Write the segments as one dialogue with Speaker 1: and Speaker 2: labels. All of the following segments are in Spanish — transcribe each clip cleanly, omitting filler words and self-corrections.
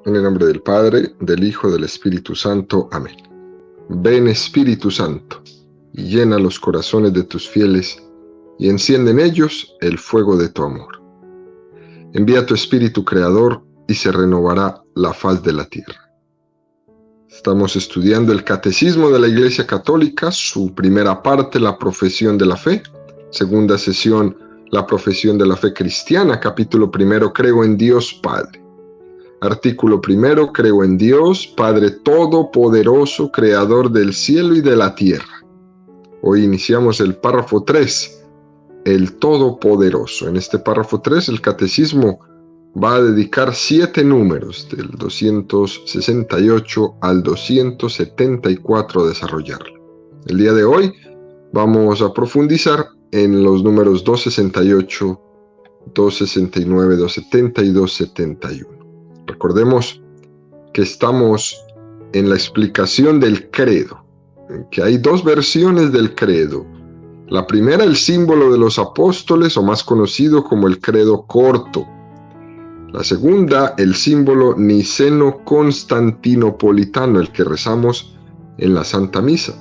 Speaker 1: En el nombre del Padre, del Hijo, del Espíritu Santo. Amén. Ven, Espíritu Santo, y llena los corazones de tus fieles, y enciende en ellos el fuego de tu amor. Envía tu Espíritu Creador, y se renovará la faz de la tierra. Estamos estudiando el Catecismo de la Iglesia Católica, su primera parte, la profesión de la fe, segunda sesión, la profesión de la fe cristiana, capítulo primero, creo en Dios Padre. Artículo primero, creo en Dios, Padre Todopoderoso, Creador del cielo y de la tierra. Hoy iniciamos el párrafo 3, el Todopoderoso. En este párrafo 3, el Catecismo va a dedicar 7 números, del 268 al 274, a desarrollarlo. El día de hoy vamos a profundizar en los números 268, 269, 270 y 271. Recordemos que estamos en la explicación del credo, que hay dos versiones del credo. La primera, el símbolo de los apóstoles, o más conocido como el credo corto. La segunda, el símbolo niceno-constantinopolitano, el que rezamos en la Santa Misa.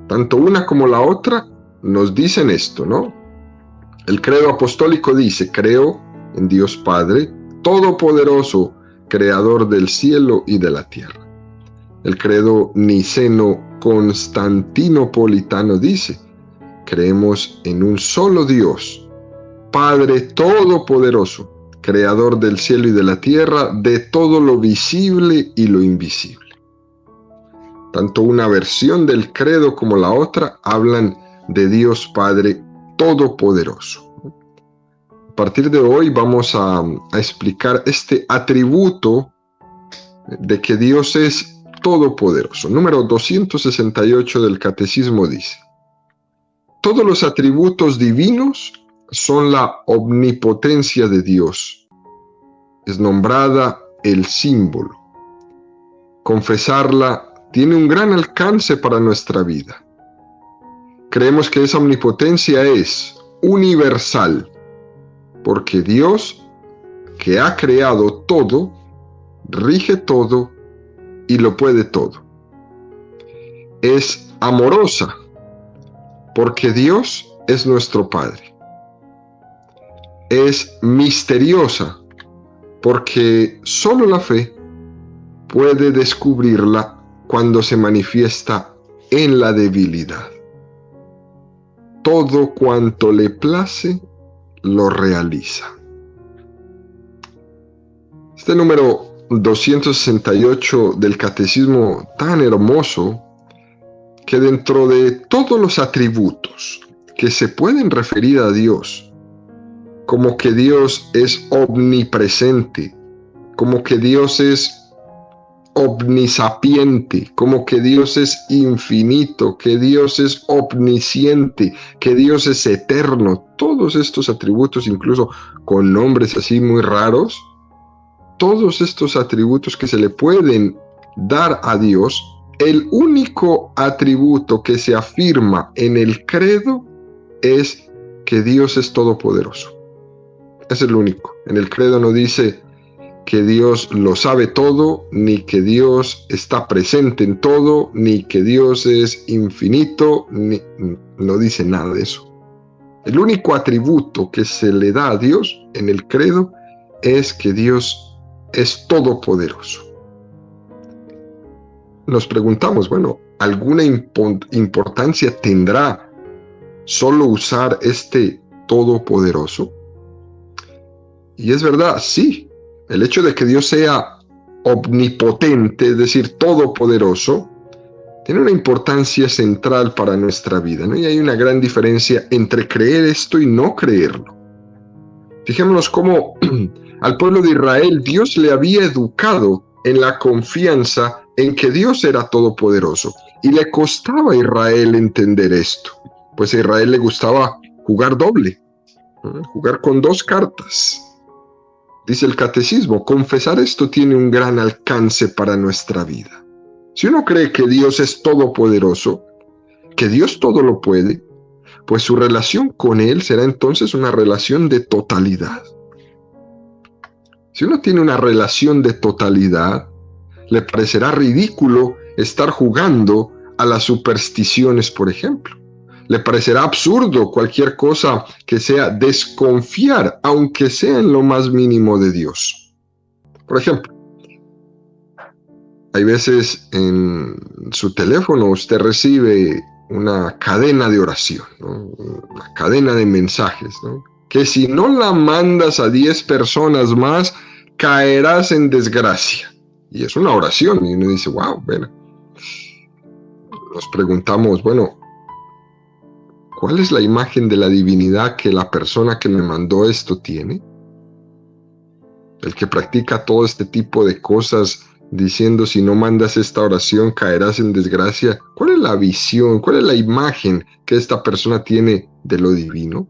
Speaker 1: Tanto una como la otra nos dicen esto, ¿no? El credo apostólico dice: creo en Dios Padre Todopoderoso, Creador del cielo y de la tierra. El credo niceno-constantinopolitano dice: creemos en un solo Dios, Padre Todopoderoso, Creador del cielo y de la tierra, de todo lo visible y lo invisible. Tanto una versión del credo como la otra hablan de Dios Padre Todopoderoso. A partir de hoy vamos a explicar este atributo de que Dios es todopoderoso. Número 268 del Catecismo dice: todos los atributos divinos son la omnipotencia de Dios. Es nombrada el símbolo. Confesarla tiene un gran alcance para nuestra vida. Creemos que esa omnipotencia es universal, porque Dios, que ha creado todo, rige todo y lo puede todo. Es amorosa, porque Dios es nuestro Padre. Es misteriosa, porque solo la fe puede descubrirla cuando se manifiesta en la debilidad. Todo cuanto le place, lo realiza. Este número 268 del Catecismo, tan hermoso, que dentro de todos los atributos que se pueden referir a Dios, como que Dios es omnipresente, como que Dios es omnisapiente, como que Dios es infinito, que Dios es omnisciente, que Dios es eterno, todos estos atributos, incluso con nombres así muy raros, todos estos atributos que se le pueden dar a Dios, el único atributo que se afirma en el credo es que Dios es todopoderoso. Es el único. En el credo no dice que Dios lo sabe todo, ni que Dios está presente en todo, ni que Dios es infinito, no dice nada de eso. El único atributo que se le da a Dios en el credo es que Dios es todopoderoso. Nos preguntamos, bueno, ¿alguna importancia tendrá solo usar este todopoderoso? Y es verdad, sí. El hecho de que Dios sea omnipotente, es decir, todopoderoso, tiene una importancia central para nuestra vida, ¿no? Y hay una gran diferencia entre creer esto y no creerlo. Fijémonos cómo al pueblo de Israel Dios le había educado en la confianza en que Dios era todopoderoso. Y le costaba a Israel entender esto, pues a Israel le gustaba jugar doble, ¿no? Jugar con dos cartas. Dice el Catecismo, confesar esto tiene un gran alcance para nuestra vida. Si uno cree que Dios es todopoderoso, que Dios todo lo puede, pues su relación con Él será entonces una relación de totalidad. Si uno tiene una relación de totalidad, le parecerá ridículo estar jugando a las supersticiones, por ejemplo. Le parecerá absurdo cualquier cosa que sea desconfiar, aunque sea en lo más mínimo de Dios. Por ejemplo, hay veces en su teléfono usted recibe una cadena de oración, ¿no? Una cadena de mensajes, ¿no? Que si no la mandas a 10 personas más, caerás en desgracia. Y es una oración, y uno dice, wow, bueno. Nos preguntamos, bueno, ¿cuál es la imagen de la divinidad que la persona que me mandó esto tiene? El que practica todo este tipo de cosas diciendo si no mandas esta oración caerás en desgracia. ¿Cuál es la visión, cuál es la imagen que esta persona tiene de lo divino?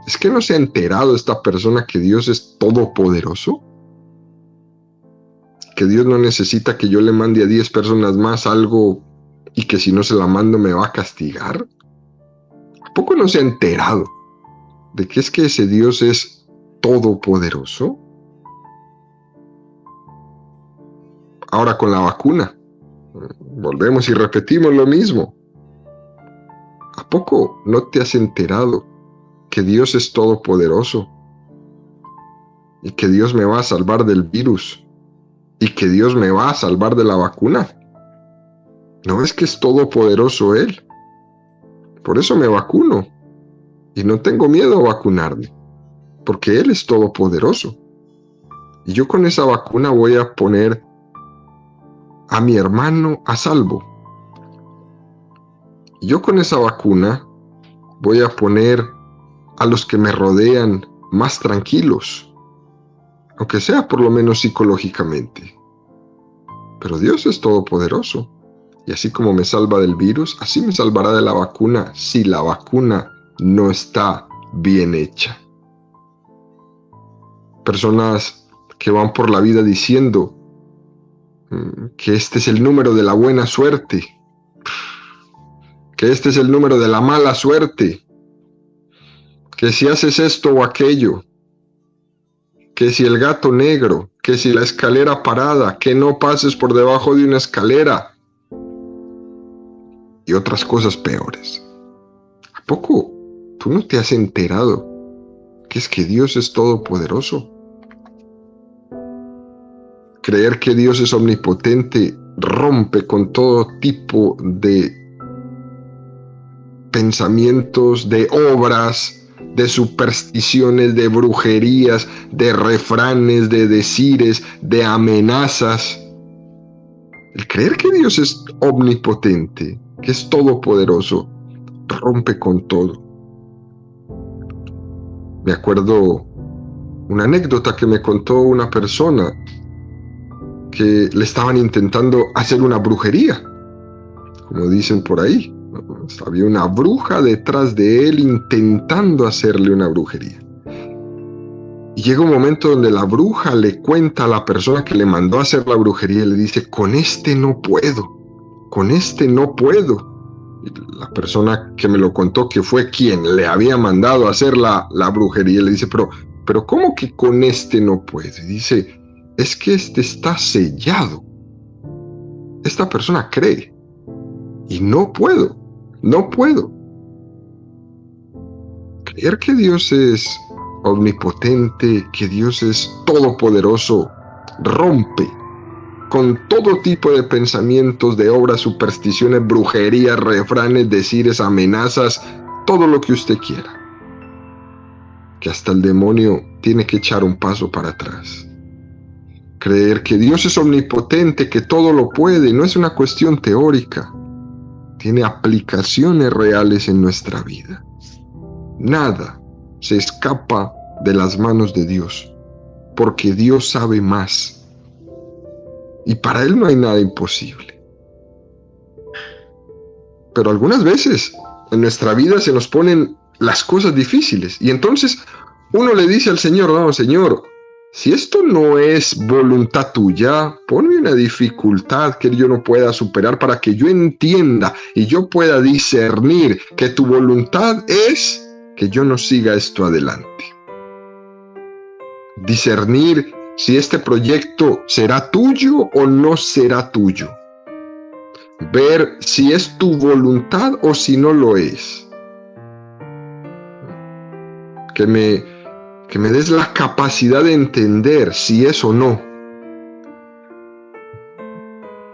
Speaker 1: ¿Es que no se ha enterado esta persona que Dios es todopoderoso? ¿Que Dios no necesita que yo le mande a 10 personas más algo y que si no se la mando me va a castigar? ¿A poco no se ha enterado de que es que ese Dios es todopoderoso? Ahora con la vacuna, volvemos y repetimos lo mismo. ¿A poco no te has enterado que Dios es todopoderoso? Y que Dios me va a salvar del virus. Y que Dios me va a salvar de la vacuna. ¿No es que es todopoderoso Él? Por eso me vacuno. Y no tengo miedo a vacunarme. Porque Él es todopoderoso. Y yo con esa vacuna voy a poner a mi hermano a salvo. Y yo con esa vacuna voy a poner a los que me rodean más tranquilos. Aunque sea por lo menos psicológicamente. Pero Dios es todopoderoso. Y así como me salva del virus, así me salvará de la vacuna si la vacuna no está bien hecha. Personas que van por la vida diciendo que este es el número de la buena suerte, que este es el número de la mala suerte, que si haces esto o aquello, que si el gato negro, que si la escalera parada, que no pases por debajo de una escalera y otras cosas peores. ¿A poco tú no te has enterado que es que Dios es todopoderoso? Creer que Dios es omnipotente rompe con todo tipo de pensamientos, de obras, de supersticiones, de brujerías, de refranes, de decires, de amenazas. El creer que Dios es omnipotente, que es todopoderoso, rompe con todo. Me acuerdo una anécdota que me contó una persona que le estaban intentando hacer una brujería, como dicen por ahí. Había una bruja detrás de él intentando hacerle una brujería. Y llega un momento donde la bruja le cuenta a la persona que le mandó a hacer la brujería y le dice, con este no puedo, con este no puedo. Y la persona que me lo contó, que fue quien le había mandado a hacer la brujería, le dice, pero ¿cómo que con este no puedo? Y dice, es que este está sellado. Esta persona cree y no puedo. Creer que Dios es omnipotente, que Dios es todopoderoso, rompe con todo tipo de pensamientos, de obras, supersticiones, brujerías, refranes, decires, amenazas, todo lo que usted quiera. Que hasta el demonio tiene que echar un paso para atrás. Creer que Dios es omnipotente, que todo lo puede, no es una cuestión teórica. Tiene aplicaciones reales en nuestra vida. Nada se escapa de las manos de Dios, porque Dios sabe más. Y para Él no hay nada imposible. Pero algunas veces en nuestra vida se nos ponen las cosas difíciles. Y entonces uno le dice al Señor, no, Señor, si esto no es voluntad tuya, ponme una dificultad que yo no pueda superar para que yo entienda y yo pueda discernir que tu voluntad es que yo no siga esto adelante. discernir si este proyecto será tuyo o no será tuyo. Ver si es tu voluntad o si no lo es. Que me des la capacidad de entender si es o no.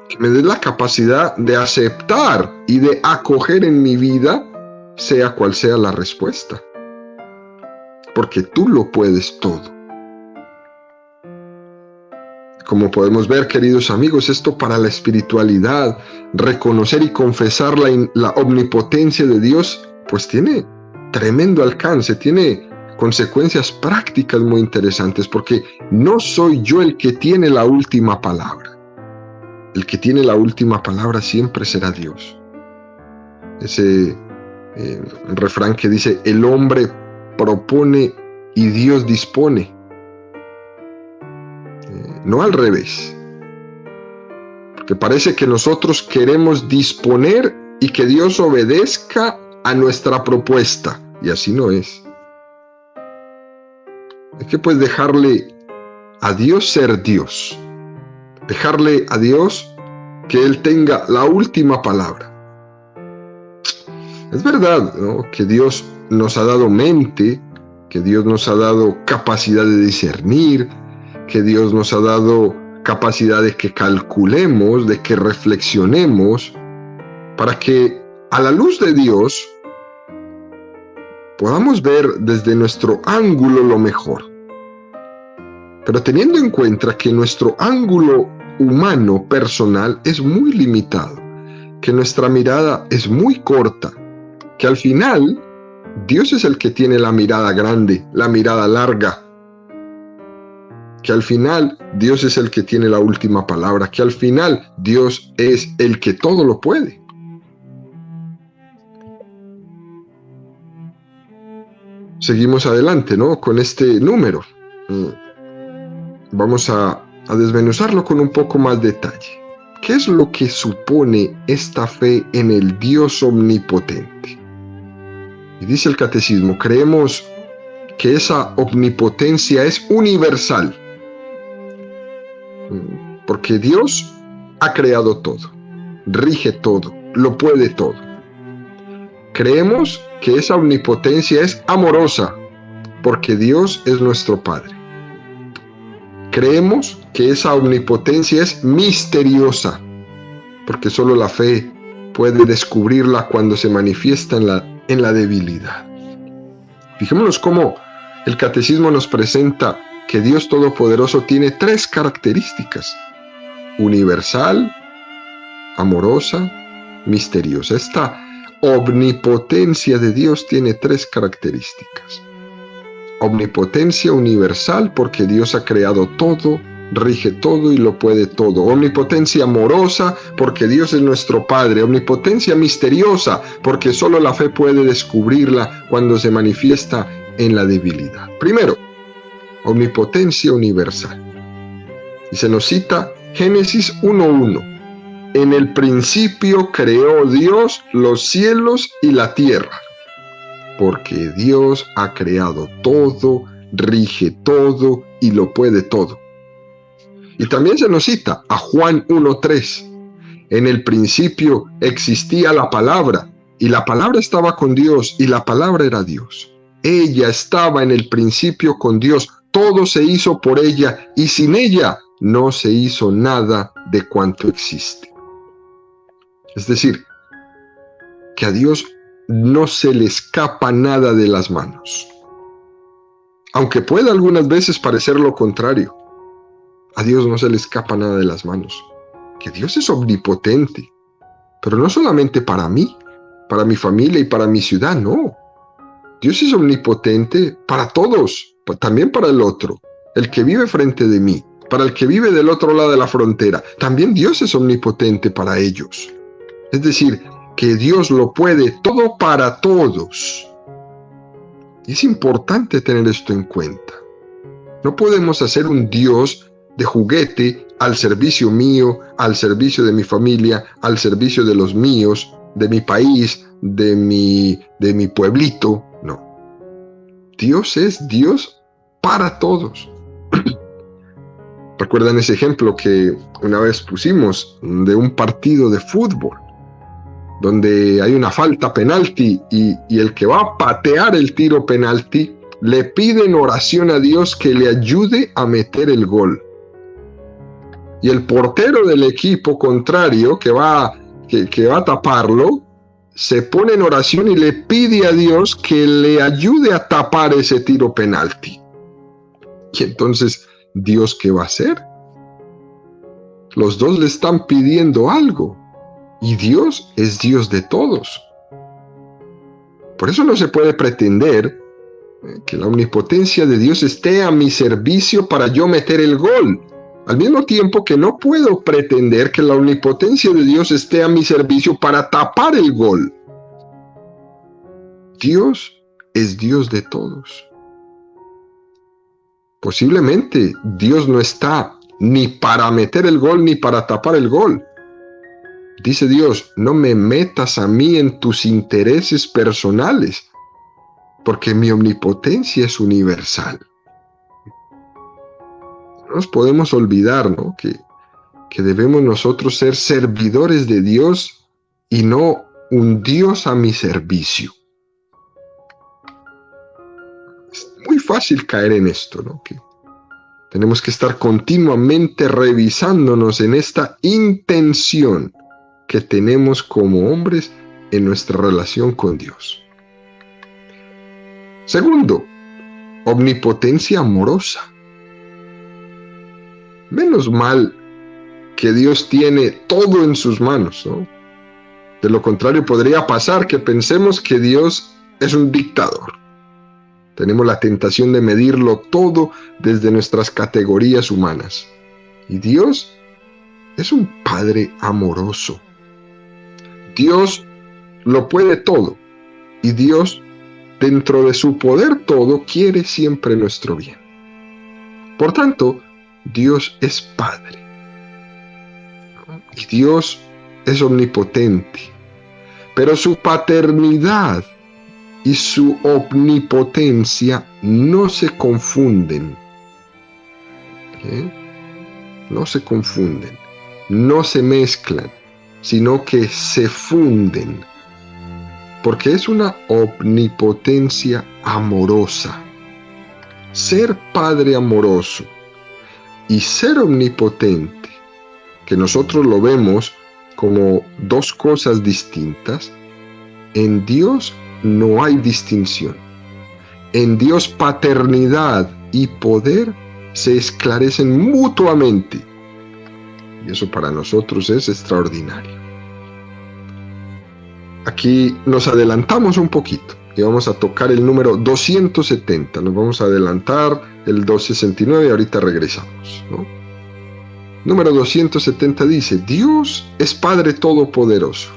Speaker 1: Que me des la capacidad de aceptar y de acoger en mi vida, sea cual sea la respuesta. Porque tú lo puedes todo. Como podemos ver, queridos amigos, esto para la espiritualidad, reconocer y confesar la omnipotencia de Dios, pues tiene tremendo alcance, tiene consecuencias prácticas muy interesantes, porque no soy yo el que tiene la última palabra. El que tiene la última palabra siempre será Dios. Ese refrán que dice, el hombre propone y Dios dispone. No al revés. Porque parece que nosotros queremos disponer y que Dios obedezca a nuestra propuesta. Y así no es. Hay que pues dejarle a Dios ser Dios. Dejarle a Dios que Él tenga la última palabra. Es verdad, ¿no?, que Dios nos ha dado mente, que Dios nos ha dado capacidad de discernir, que Dios nos ha dado capacidad de que calculemos, de que reflexionemos, para que a la luz de Dios podamos ver desde nuestro ángulo lo mejor. Pero teniendo en cuenta que nuestro ángulo humano, personal, es muy limitado, que nuestra mirada es muy corta, que al final Dios es el que tiene la mirada grande, la mirada larga, que al final Dios es el que tiene la última palabra, que al final Dios es el que todo lo puede. Seguimos adelante, ¿no?, con este número. Vamos a desmenuzarlo con un poco más detalle. ¿Qué es lo que supone esta fe en el Dios omnipotente? Y dice el catecismo, creemos que esa omnipotencia es universal, porque Dios ha creado todo, rige todo, lo puede todo. Creemos que esa omnipotencia es amorosa, porque Dios es nuestro Padre. Creemos que esa omnipotencia es misteriosa, porque solo la fe puede descubrirla cuando se manifiesta en la debilidad. Fijémonos cómo el catecismo nos presenta que Dios Todopoderoso tiene tres características: universal, amorosa, misteriosa. Esta omnipotencia de Dios tiene tres características. Omnipotencia universal, porque Dios ha creado todo, rige todo y lo puede todo. Omnipotencia amorosa, porque Dios es nuestro Padre. Omnipotencia misteriosa, porque solo la fe puede descubrirla cuando se manifiesta en la debilidad. Primero, omnipotencia universal. Y se nos cita Génesis 1:1. En el principio creó Dios los cielos y la tierra. Porque Dios ha creado todo, rige todo y lo puede todo. Y también se nos cita a Juan 1:3. En el principio existía la palabra, y la palabra estaba con Dios, y la palabra era Dios. Ella estaba en el principio con Dios, todo se hizo por ella, y sin ella no se hizo nada de cuanto existe. Es decir, que a Dios no se le escapa nada de las manos. Aunque pueda algunas veces parecer lo contrario, a Dios no se le escapa nada de las manos. Que Dios es omnipotente, pero no solamente para mí, para mi familia y para mi ciudad, no. Dios es omnipotente para todos, también para el otro, el que vive frente de mí, para el que vive del otro lado de la frontera. También Dios es omnipotente para ellos. Es decir, que Dios lo puede todo para todos. Y es importante tener esto en cuenta. No podemos hacer un Dios de juguete al servicio mío, al servicio de mi familia, al servicio de los míos, de mi país, de mi pueblito. No. Dios es Dios para todos. ¿Recuerdan ese ejemplo que una vez pusimos de un partido de fútbol, donde hay una falta penalti y el que va a patear el tiro penalti le pide en oración a Dios que le ayude a meter el gol? Y el portero del equipo contrario que va a taparlo, se pone en oración y le pide a Dios que le ayude a tapar ese tiro penalti. Y entonces, ¿Dios qué va a hacer? Los dos le están pidiendo algo. Y Dios es Dios de todos. Por eso no se puede pretender que la omnipotencia de Dios esté a mi servicio para yo meter el gol. Al mismo tiempo que no puedo pretender que la omnipotencia de Dios esté a mi servicio para tapar el gol. Dios es Dios de todos. Posiblemente Dios no está ni para meter el gol ni para tapar el gol. Dice Dios, no me metas a mí en tus intereses personales, porque mi omnipotencia es universal. No nos podemos olvidar, ¿no?, que debemos nosotros ser servidores de Dios y no un Dios a mi servicio. Es muy fácil caer en esto, ¿no? Que tenemos que estar continuamente revisándonos en esta intención que tenemos como hombres en nuestra relación con Dios. Segundo, omnipotencia amorosa. Menos mal que Dios tiene todo en sus manos, ¿no? De lo contrario, podría pasar que pensemos que Dios es un dictador. Tenemos la tentación de medirlo todo desde nuestras categorías humanas. Y Dios es un Padre amoroso. Dios lo puede todo. Y Dios, dentro de su poder todo, quiere siempre nuestro bien. Por tanto, Dios es Padre. Y Dios es omnipotente. Pero su paternidad y su omnipotencia no se confunden. No se confunden, no se mezclan, sino que se funden. Porque es una omnipotencia amorosa. Ser Padre amoroso y ser omnipotente, que nosotros lo vemos como dos cosas distintas, en Dios no hay distinción. En Dios paternidad y poder se esclarecen mutuamente. Y eso para nosotros es extraordinario. Aquí nos adelantamos un poquito y vamos a tocar el número 270. Nos vamos a adelantar el 269 y ahorita regresamos, ¿no? Número 270 dice, Dios es Padre Todopoderoso.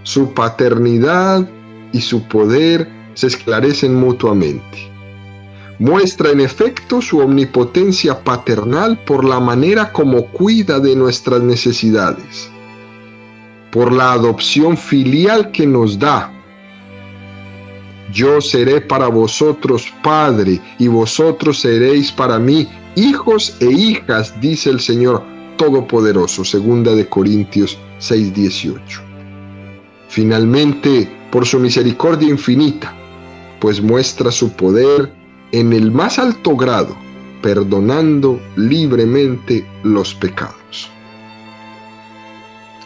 Speaker 1: Su paternidad y su poder se esclarecen mutuamente. Muestra en efecto su omnipotencia paternal por la manera como cuida de nuestras necesidades, por la adopción filial que nos da. Yo seré para vosotros padre y vosotros seréis para mí hijos e hijas, dice el Señor Todopoderoso, 2 Corintios 6:18. Finalmente, por su misericordia infinita, pues muestra su poder en el más alto grado, perdonando libremente los pecados.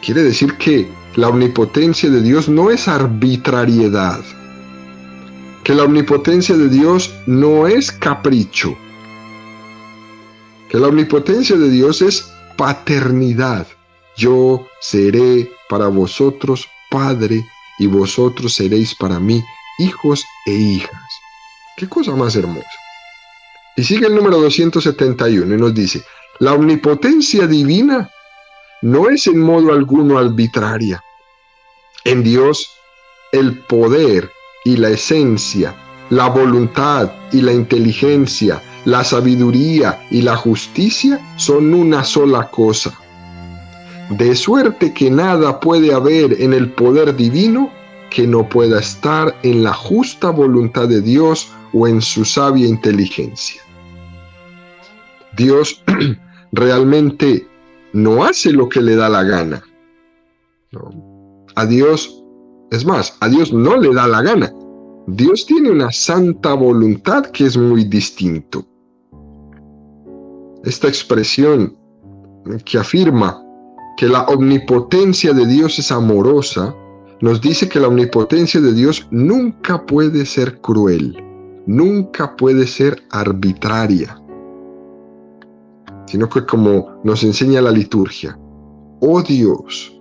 Speaker 1: Quiere decir que la omnipotencia de Dios no es arbitrariedad, que la omnipotencia de Dios no es capricho, que la omnipotencia de Dios es paternidad. Yo seré para vosotros Padre y vosotros seréis para mí hijos e hijas. ¡Qué cosa más hermosa! Y sigue el número 271 y nos dice, la omnipotencia divina no es en modo alguno arbitraria. En Dios, el poder y la esencia, la voluntad y la inteligencia, la sabiduría y la justicia son una sola cosa. De suerte que nada puede haber en el poder divino que no pueda estar en la justa voluntad de Dios o en su sabia inteligencia. Dios realmente no hace lo que le da la gana. No. A Dios, es más, a Dios no le da la gana. Dios tiene una santa voluntad que es muy distinto. Esta expresión que afirma que la omnipotencia de Dios es amorosa, nos dice que la omnipotencia de Dios nunca puede ser cruel, nunca puede ser arbitraria, sino que, como nos enseña la liturgia, oh Dios,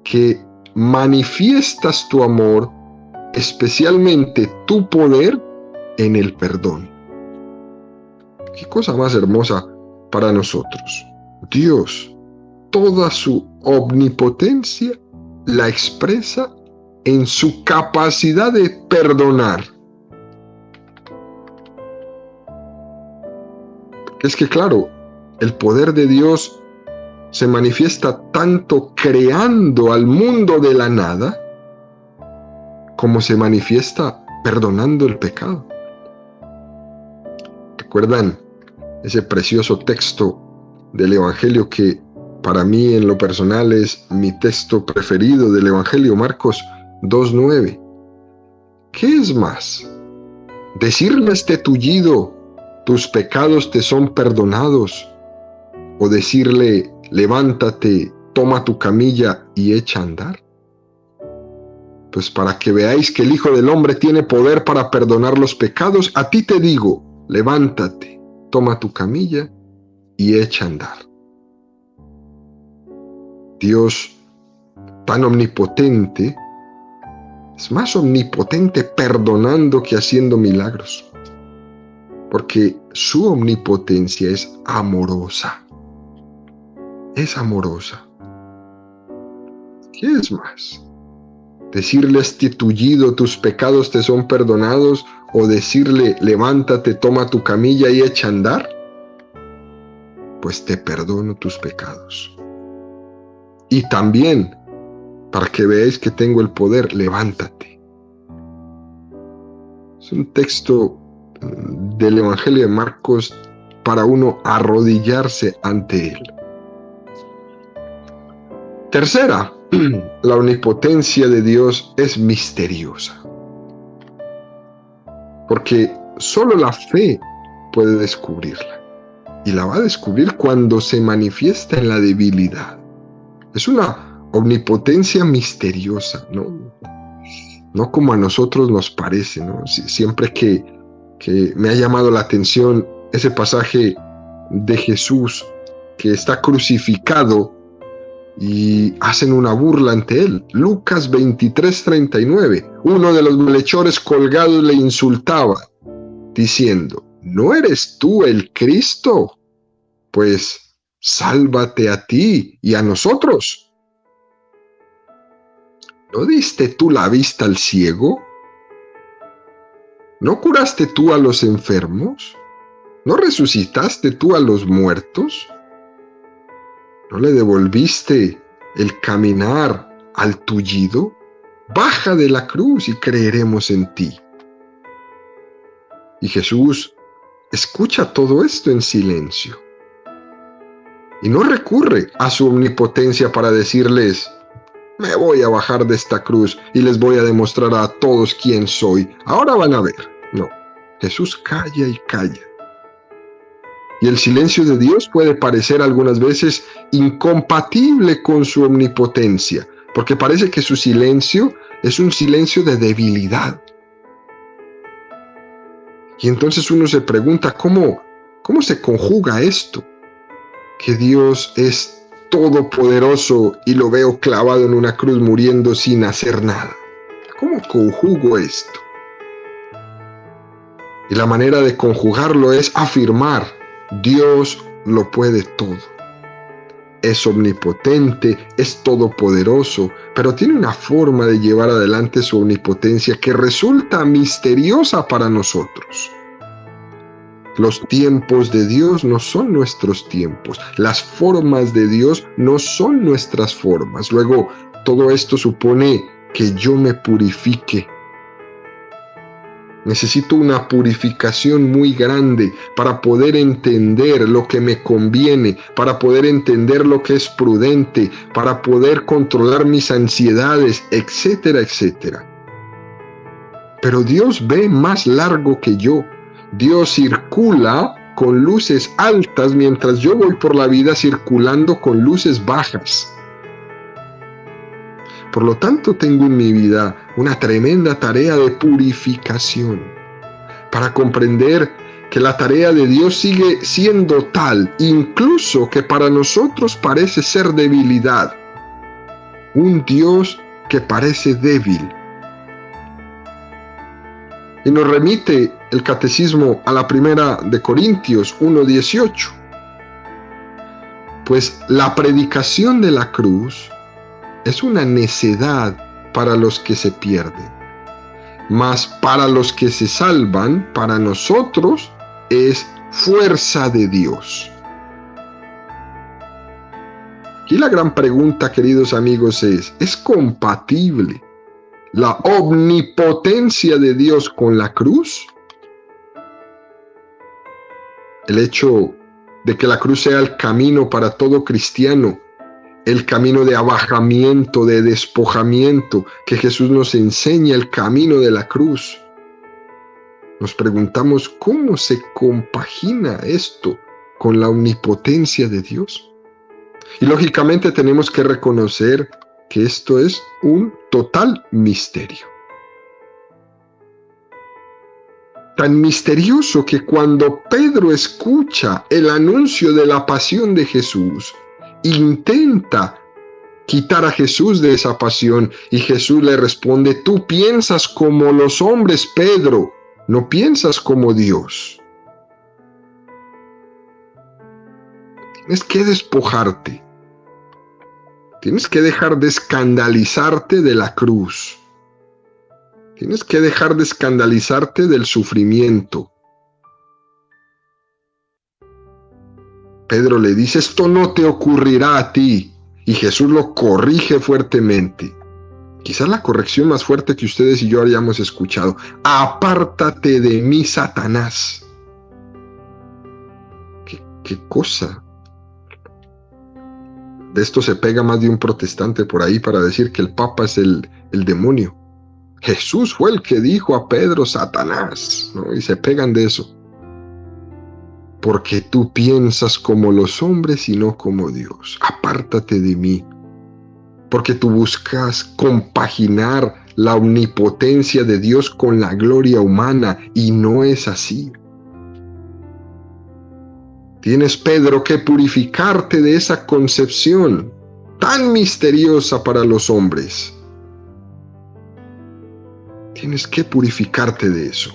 Speaker 1: que manifiestas tu amor, especialmente tu poder en el perdón. Qué cosa más hermosa para nosotros. Dios, toda su omnipotencia la expresa en su capacidad de perdonar. Es que, claro, el poder de Dios se manifiesta tanto creando al mundo de la nada, como se manifiesta perdonando el pecado. ¿Recuerdan ese precioso texto del Evangelio que para mí en lo personal es mi texto preferido del Evangelio, Marcos 2:9? ¿Qué es más? ¿Decirle a este tullido, tus pecados te son perdonados? ¿O decirle, levántate, toma tu camilla y echa a andar? Pues para que veáis que el Hijo del Hombre tiene poder para perdonar los pecados, a ti te digo, levántate, toma tu camilla y echa a andar. Dios, tan omnipotente, es más omnipotente perdonando que haciendo milagros, porque su omnipotencia es amorosa. Es amorosa. ¿Qué es más? ¿Decirle a este tullido, tus pecados te son perdonados? ¿O decirle, levántate, toma tu camilla y echa a andar? Pues te perdono tus pecados. Y también, para que veáis que tengo el poder, levántate. Es un texto del Evangelio de Marcos para uno arrodillarse ante él. Tercera, la omnipotencia de Dios es misteriosa, porque solo la fe puede descubrirla, y la va a descubrir cuando se manifiesta en la debilidad. Es una omnipotencia misteriosa, no como a nosotros nos parece, ¿no? Siempre que me ha llamado la atención ese pasaje de Jesús que está crucificado y hacen una burla ante él. Lucas 23:39. Uno de los malhechores colgados le insultaba, diciendo, ¿no eres tú el Cristo? Pues sálvate a ti y a nosotros. ¿No diste tú la vista al ciego? ¿No curaste tú a los enfermos? ¿No resucitaste tú a los muertos? ¿No le devolviste el caminar al tullido? Baja de la cruz y creeremos en ti. Y Jesús escucha todo esto en silencio. Y no recurre a su omnipotencia para decirles, me voy a bajar de esta cruz y les voy a demostrar a todos quién soy. Ahora van a ver. No, Jesús calla y calla. Y el silencio de Dios puede parecer algunas veces incompatible con su omnipotencia, porque parece que su silencio es un silencio de debilidad. Y entonces uno se pregunta, ¿cómo se conjuga esto? Que Dios es todopoderoso y lo veo clavado en una cruz muriendo sin hacer nada. ¿Cómo conjugo esto? Y la manera de conjugarlo es afirmar, Dios lo puede todo. Es omnipotente, es todopoderoso, pero tiene una forma de llevar adelante su omnipotencia que resulta misteriosa para nosotros. Los tiempos de Dios no son nuestros tiempos, las formas de Dios no son nuestras formas. Luego, todo esto supone que yo me purifique. Necesito una purificación muy grande para poder entender lo que me conviene, para poder entender lo que es prudente, para poder controlar mis ansiedades, etcétera, etcétera. Pero Dios ve más largo que yo. Dios circula con luces altas mientras yo voy por la vida circulando con luces bajas. Por lo tanto, tengo en mi vida una tremenda tarea de purificación para comprender que la tarea de Dios sigue siendo tal, incluso que para nosotros parece ser debilidad. Un Dios que parece débil. Y nos remite el catecismo a la primera de Corintios 1:18. Pues la predicación de la cruz es una necedad para los que se pierden, mas para los que se salvan, para nosotros es fuerza de Dios. Aquí la gran pregunta, queridos amigos, ¿es compatible la omnipotencia de Dios con la cruz? El hecho de que la cruz sea el camino para todo cristiano, el camino de abajamiento, de despojamiento, que Jesús nos enseña el camino de la cruz. Nos preguntamos, ¿cómo se compagina esto con la omnipotencia de Dios? Y lógicamente tenemos que reconocer que esto es un total misterio. Tan misterioso que cuando Pedro escucha el anuncio de la pasión de Jesús, intenta quitar a Jesús de esa pasión y Jesús le responde: tú piensas como los hombres, Pedro, no piensas como Dios. Tienes que despojarte. Tienes que dejar de escandalizarte de la cruz. Tienes que dejar de escandalizarte del sufrimiento. Pedro le dice: esto no te ocurrirá a ti. Y Jesús lo corrige fuertemente. Quizás la corrección más fuerte que ustedes y yo hayamos escuchado: apártate de mí, Satanás. ¿Qué cosa? De esto se pega más de un protestante por ahí para decir que el Papa es el demonio. Jesús fue el que dijo a Pedro: Satanás, ¿no? Y se pegan de eso. Porque tú piensas como los hombres y no como Dios. Apártate de mí. Porque tú buscas compaginar la omnipotencia de Dios con la gloria humana, y no es así. Tienes, Pedro, que purificarte de esa concepción tan misteriosa para los hombres. Tienes que purificarte de eso.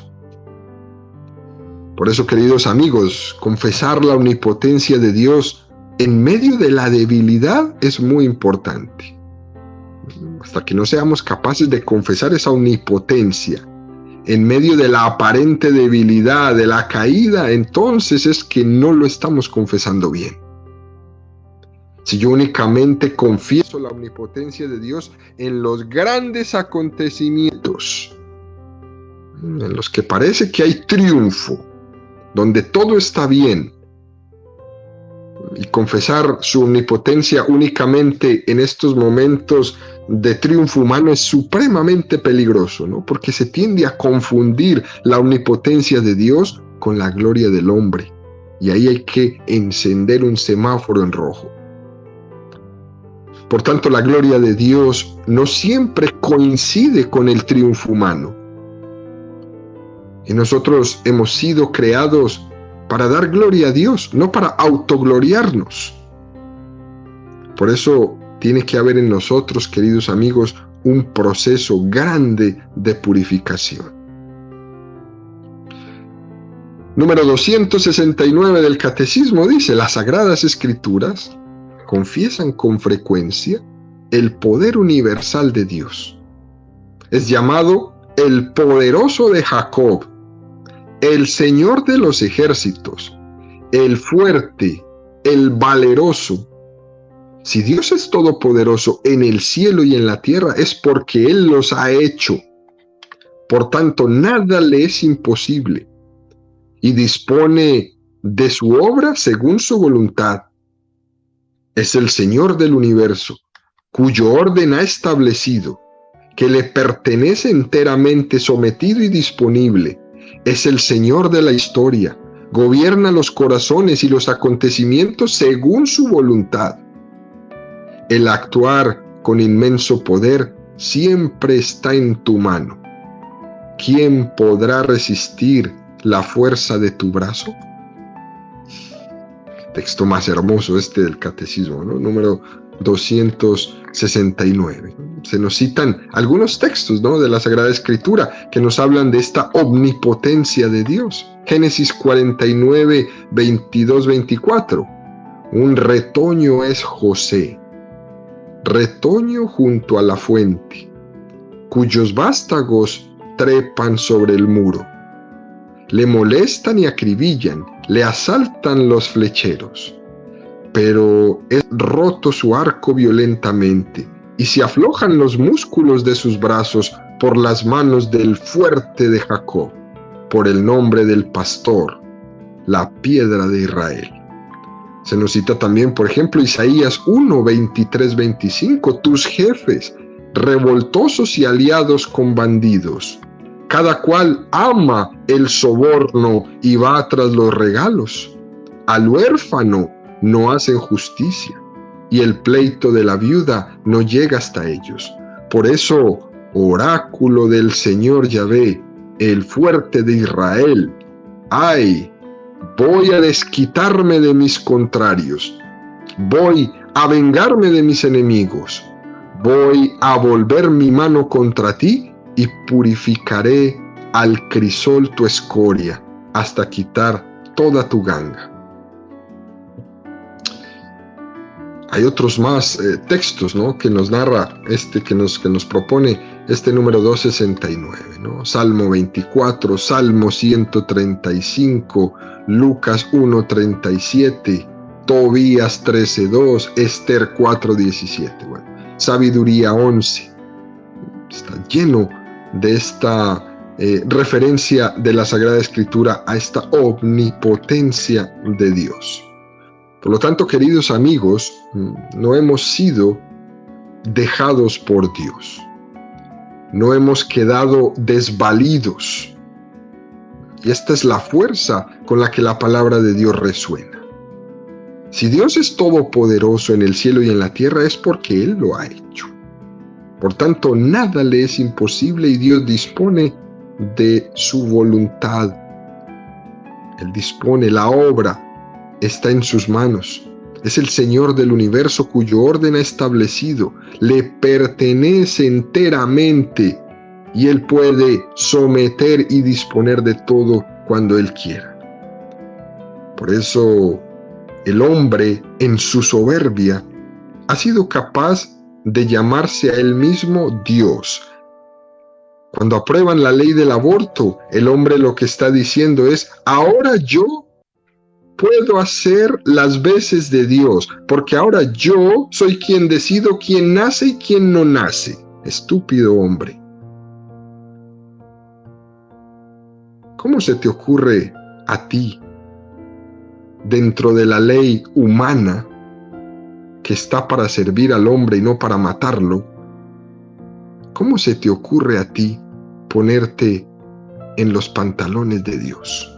Speaker 1: Por eso, queridos amigos, confesar la omnipotencia de Dios en medio de la debilidad es muy importante. Hasta que no seamos capaces de confesar esa omnipotencia en medio de la aparente debilidad, de la caída, entonces es que no lo estamos confesando bien. Si yo únicamente confieso la omnipotencia de Dios en los grandes acontecimientos, en los que parece que hay triunfo, donde todo está bien, y confesar su omnipotencia únicamente en estos momentos de triunfo humano es supremamente peligroso, ¿no? Porque se tiende a confundir la omnipotencia de Dios con la gloria del hombre, y ahí hay que encender un semáforo en rojo. Por tanto, la gloria de Dios no siempre coincide con el triunfo humano. Y nosotros hemos sido creados para dar gloria a Dios, no para autogloriarnos. Por eso tiene que haber en nosotros, queridos amigos, un proceso grande de purificación. Número 269 del Catecismo dice: las Sagradas Escrituras confiesan con frecuencia el poder universal de Dios. Es llamado el poderoso de Jacob, el Señor de los ejércitos, el fuerte, el valeroso. Si Dios es todopoderoso en el cielo y en la tierra, es porque Él los ha hecho. Por tanto, nada le es imposible, y dispone de su obra según su voluntad. Es el Señor del universo, cuyo orden ha establecido, que le pertenece enteramente, sometido y disponible. Es el Señor de la historia, gobierna los corazones y los acontecimientos según su voluntad. El actuar con inmenso poder siempre está en tu mano. ¿Quién podrá resistir la fuerza de tu brazo? Texto más hermoso este del Catecismo, ¿no? Número 269. Se nos citan algunos textos, ¿no?, de la Sagrada Escritura que nos hablan de esta omnipotencia de Dios. Génesis 49, 22, 24. Un retoño es José, retoño junto a la fuente, cuyos vástagos trepan sobre el muro. Le molestan y acribillan, le asaltan los flecheros, pero es roto su arco violentamente, y se aflojan los músculos de sus brazos por las manos del fuerte de Jacob, por el nombre del pastor, la piedra de Israel. Se nos cita también, por ejemplo, Isaías 1, 23, 25, tus jefes, revoltosos y aliados con bandidos, cada cual ama el soborno y va tras los regalos. Al huérfano no hacen justicia, y el pleito de la viuda no llega hasta ellos. Por eso, oráculo del Señor Yahvé, el fuerte de Israel, ¡ay! Voy a desquitarme de mis contrarios, voy a vengarme de mis enemigos, voy a volver mi mano contra ti y purificaré al crisol tu escoria hasta quitar toda tu ganga. Hay otros más textos, ¿no?, que nos narra que nos propone este número 269, ¿no? Salmo 24, Salmo 135, Lucas 1:37, Tobías 13:2, Esther 4:17. Bueno, Sabiduría 11. Está lleno de esta referencia de la Sagrada Escritura a esta omnipotencia de Dios. Por lo tanto, queridos amigos, no hemos sido dejados por Dios. No hemos quedado desvalidos. Y esta es la fuerza con la que la palabra de Dios resuena. Si Dios es todopoderoso en el cielo y en la tierra, es porque Él lo ha hecho. Por tanto, nada le es imposible y Dios dispone de su voluntad. Él dispone, la obra está en sus manos. Es el Señor del universo cuyo orden ha establecido, le pertenece enteramente y Él puede someter y disponer de todo cuando Él quiera. Por eso el hombre, en su soberbia, ha sido capaz de llamarse a él mismo Dios. Cuando aprueban la ley del aborto, el hombre lo que está diciendo es: ahora yo puedo hacer las veces de Dios, porque ahora yo soy quien decido quién nace y quién no nace. Estúpido hombre. ¿Cómo se te ocurre a ti, dentro de la ley humana, que está para servir al hombre y no para matarlo, cómo se te ocurre a ti ponerte en los pantalones de Dios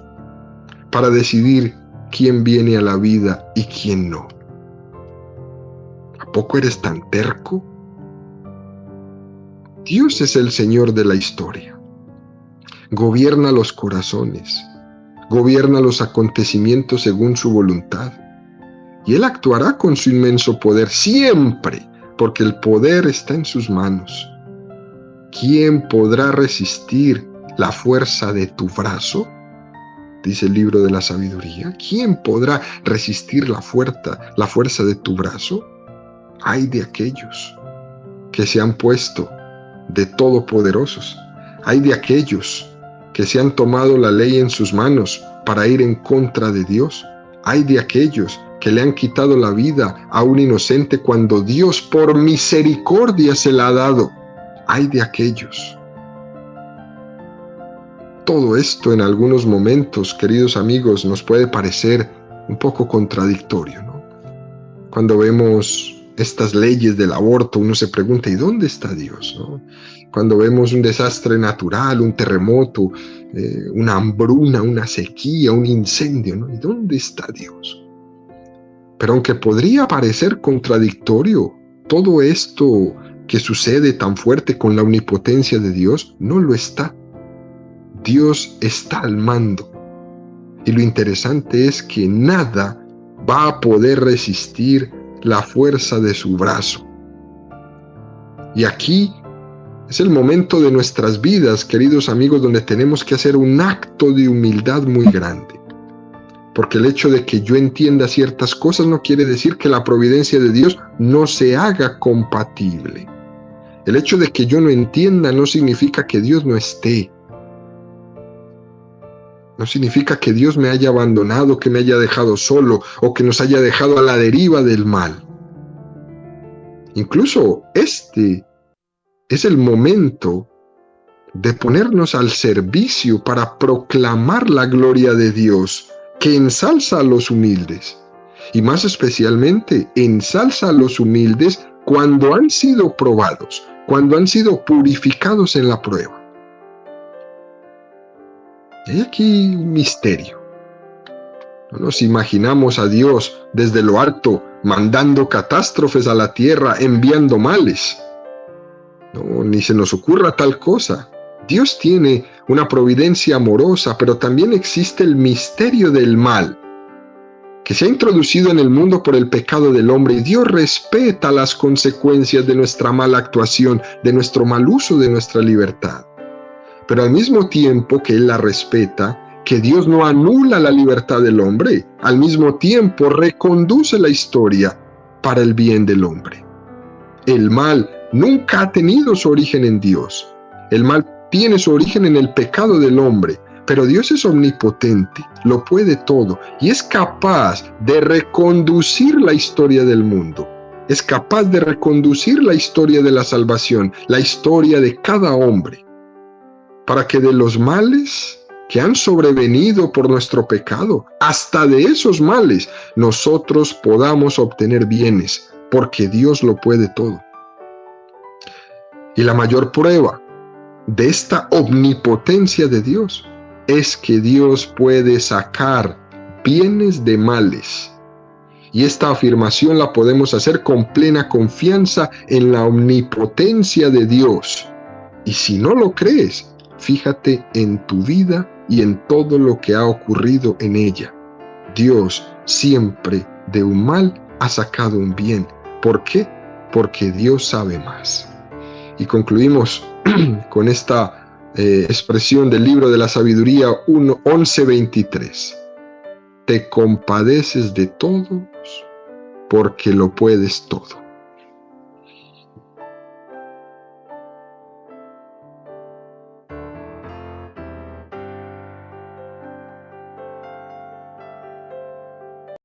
Speaker 1: para decidir quién viene a la vida y quién no? ¿A poco eres tan terco? Dios es el Señor de la historia. Gobierna los corazones, gobierna los acontecimientos según su voluntad. Y Él actuará con su inmenso poder siempre, porque el poder está en sus manos. ¿Quién podrá resistir la fuerza de tu brazo? Dice el libro de la sabiduría. ¿Quién podrá resistir la fuerza de tu brazo? Ay de aquellos que se han puesto de todopoderosos. Ay de aquellos que se han tomado la ley en sus manos para ir en contra de Dios. Ay de aquellos que le han quitado la vida a un inocente cuando Dios por misericordia se la ha dado. Ay de aquellos todo esto en algunos momentos, queridos amigos, nos puede parecer un poco contradictorio, ¿no? Cuando vemos estas leyes del aborto, uno se pregunta, ¿y dónde está Dios, no? Cuando vemos un desastre natural, un terremoto, una hambruna, una sequía, un incendio, ¿no? ¿Y dónde está Dios? Pero aunque podría parecer contradictorio, todo esto que sucede tan fuerte con la omnipotencia de Dios, no lo está. Dios está al mando. Y lo interesante es que nada va a poder resistir la fuerza de su brazo. Y aquí es el momento de nuestras vidas, queridos amigos, donde tenemos que hacer un acto de humildad muy grande. Porque el hecho de que yo entienda ciertas cosas no quiere decir que la providencia de Dios no se haga compatible. El hecho de que yo no entienda no significa que Dios no esté. No significa que Dios me haya abandonado, que me haya dejado solo o que nos haya dejado a la deriva del mal. Incluso este es el momento de ponernos al servicio para proclamar la gloria de Dios, que ensalza a los humildes. Y más especialmente, ensalza a los humildes cuando han sido probados, cuando han sido purificados en la prueba. Hay aquí un misterio. No nos imaginamos a Dios desde lo alto mandando catástrofes a la tierra, enviando males. No, ni se nos ocurra tal cosa. Dios tiene una providencia amorosa, pero también existe el misterio del mal, que se ha introducido en el mundo por el pecado del hombre, y Dios respeta las consecuencias de nuestra mala actuación, de nuestro mal uso de nuestra libertad. Pero al mismo tiempo que Él la respeta, que Dios no anula la libertad del hombre, al mismo tiempo reconduce la historia para el bien del hombre. El mal nunca ha tenido su origen en Dios. El mal tiene su origen en el pecado del hombre, pero Dios es omnipotente, lo puede todo y es capaz de reconducir la historia del mundo. Es capaz de reconducir la historia de la salvación, la historia de cada hombre, para que de los males que han sobrevenido por nuestro pecado, hasta de esos males, nosotros podamos obtener bienes, porque Dios lo puede todo. Y la mayor prueba de esta omnipotencia de Dios es que Dios puede sacar bienes de males. Y esta afirmación la podemos hacer con plena confianza en la omnipotencia de Dios. Y si no lo crees, fíjate en tu vida y en todo lo que ha ocurrido en ella. Dios siempre de un mal ha sacado un bien. ¿Por qué? Porque Dios sabe más. Y concluimos con esta expresión del libro de la sabiduría 11:23. Te compadeces de todos porque lo puedes todo.